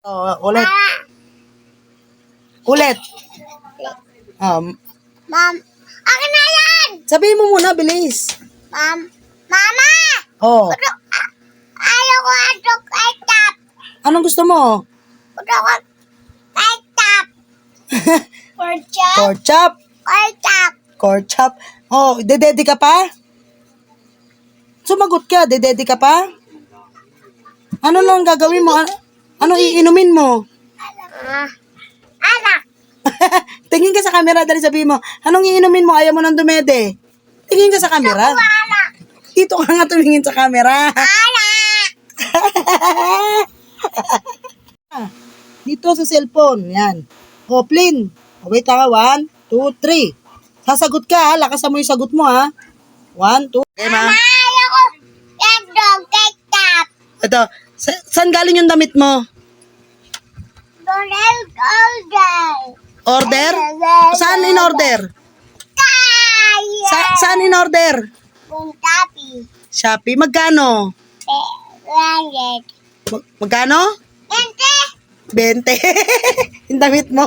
Oh, ulit. Ulit. Mom, akin na yan! Sabihin mo muna, bilis. Mama! Oh, Ayaw ko ato kay tap. anong gusto mo? Ayaw ko kay tap. Pork chop? Pork chop? Kay tap. Pork chop? Oh, dedede ka pa? Sumagot ka, dedede ka pa? Ano nang gagawin mo? Ano iinumin mo? Anak. Tingin ka sa camera, dali sabihin mo, anong iinumin mo? Ayaw mo nang dumede. Tingin ka sa camera. Anak. Dito ka nga tumingin sa camera. Anak. Dito sa cellphone. Yan. O, Plin. O, wait lang ha. 1, 2, 3. Sasagot ka ha. Lakasan mo yung sagot mo ha. 1, 2. Okay, ma. Ayaw ko ato kay tap. Ito. Saan galing yung damit mo? Donald Golden. Order? Saan in order? Kaya. Saan in order? Kung tapi. Shopee. Magkano? 100. Magkano? Ente. 20. Yung damit mo.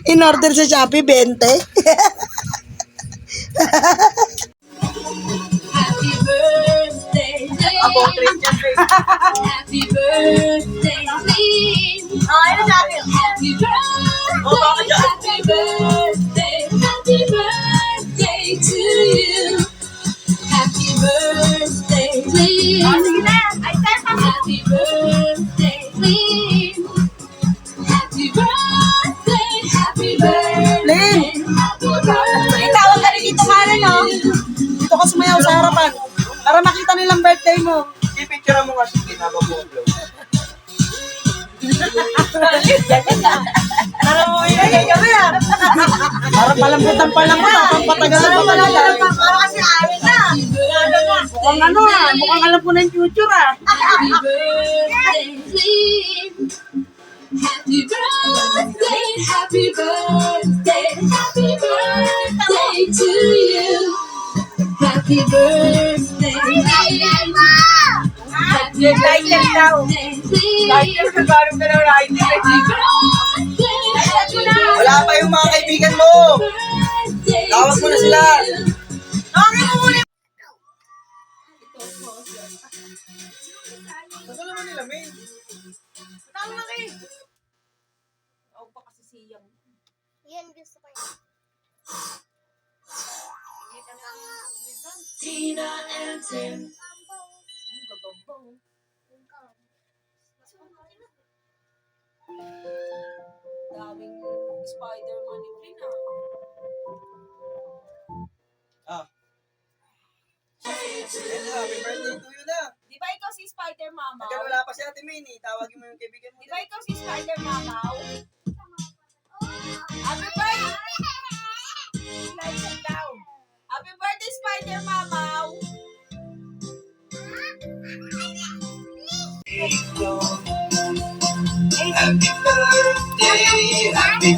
In order sa Shopee, 20. Happy birthday, Happy birthday, Lynn. Happy birthday to you. Happy birthday, Lynn. Happy birthday, Lynn. Happy birthday, Lynn. happy birthday. Tawag ka rin dito, Karen, no? Dito ka sumayaw sa harapan. Para makita nilang birthday mo. I-picture mo nga sige na mag-upload. Para palambutan pa lang mo, pampatagalan pa pala yan. Para kasi amin na. Mukhang ano mukhang alam ko na yung future Happy birthday, Lynn. Happy birthday, happy birthday, happy birthday to you. Happy birthday, Lynn. Happy birthday, Lynn. Happy birthday, Wala pa yung mga kaibigan mo. Tawag mo na sila. Gusto naman nila, men. Yan gusto ko yun. Tina and Tim. Daming Spider-Man ni Flynn, Ah. Happy birthday to you na. Di ba ikaw si Spider-Mama? Hanggang wala pa si Ate Minnie, tawagin mo yung kaibigan mo. Di ba ikaw si Spider-Mama? Happy birthday! Slide it down. Happy birthday, Spider-Mama! Happy birthday, happy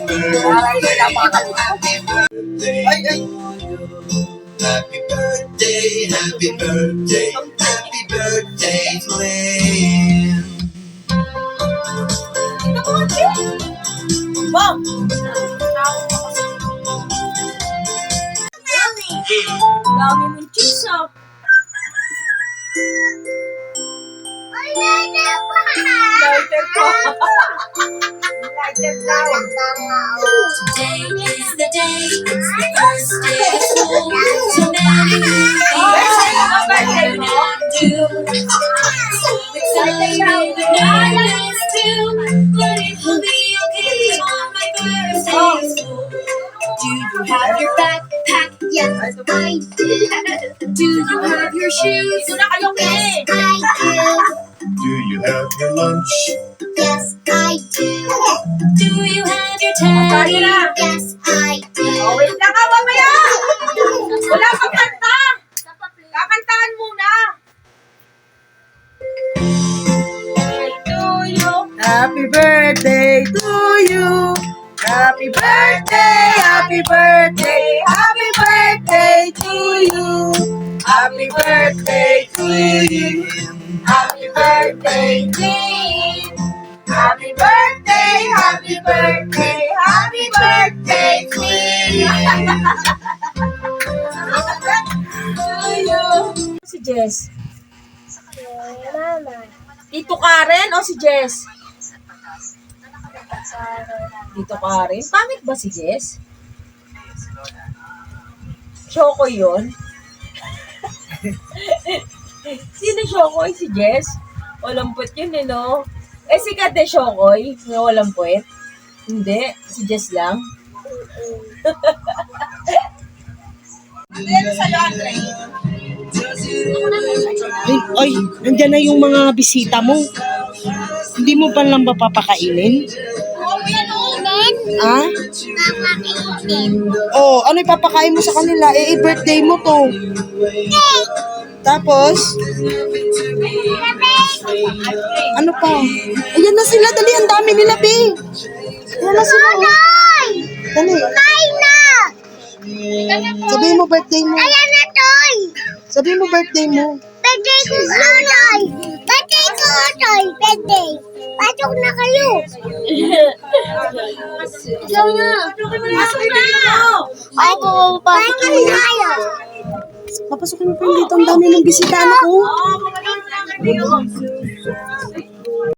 birthday. Ay, ay. Happy birthday, happy birthday, happy birthday, Flynn. Wow! Dami mong chicks, ah. Lighter pa. Lighter down. Today is the day, it's the first day of school. So many things birthday I mo? do. So excited and nervous too, but it will be okay on my first day of school. Do you have your backpack? Yes, I do. Do you have your shoes? Ito na kayo, Yes, eh. I do. Do you have your lunch? Yes, I do. Do you have your teddy? Yes, I do. Oh, wait lang ka, mamaya! Wala pang kanta! Kakantahan muna! Happy birthday to you. Happy birthday, happy birthday, happy birthday to you. Happy birthday to you. Happy birthday, Lynn. Happy birthday, happy birthday, happy birthday to me. Si Jess. Mama. Tito Karen o si Jess? Tito Karen. Pangit ba si Jess? Shoko yun? Sino Shokoy? Si Jess? Walang puwet yun eh, no? Eh, si Kate Shokoy, na walang puwet? Hindi, si Jess lang. Ano sa'yo, Andre? Ay, nandyan na yung mga bisita mo. Hindi mo pa lang ba papakainin? Ha? Oh, ano ipapakain mo sa kanila? Eh, birthday mo to. Tapos? Ano pa? Ayan na sila, dali, ang dami nila, be. Ayan na sila, oh. Dali. Sabihin mo birthday mo. Ayan na, Toy! Sabihin mo birthday mo. Birthday ko, Toy! Birthday ko, Toy! Birthday! Pasok na kayo! Ikaw na! Pasok na! Ay, pasok na kayo! Papasukin mo pa yun dito. Ang dami ng bisita, anak ko. Oh, mga